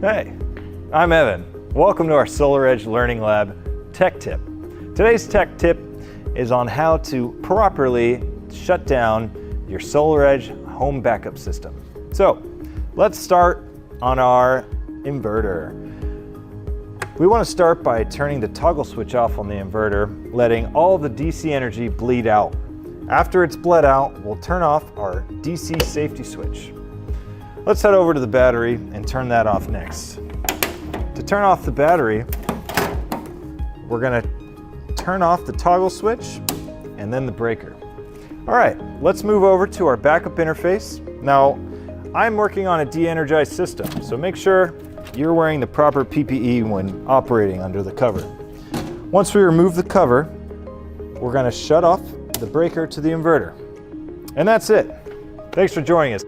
Hey, I'm Evan. Welcome to our SolarEdge Learning Lab Tech Tip. Today's tech tip is on how to properly shut down your SolarEdge Home backup system. So let's start on our inverter. We want to start by turning the toggle switch off on the inverter, letting all the DC energy bleed out. After it's bled out, we'll turn off our DC safety switch. Let's head over to the battery and turn that off next. To turn off the battery, we're going to turn off the toggle switch and then the breaker. All right, let's move over to our backup interface. Now, I'm working on a de-energized system, so make sure you're wearing the proper PPE when operating under the cover. Once we remove the cover, we're going to shut off the breaker to the inverter. And that's it. Thanks for joining us.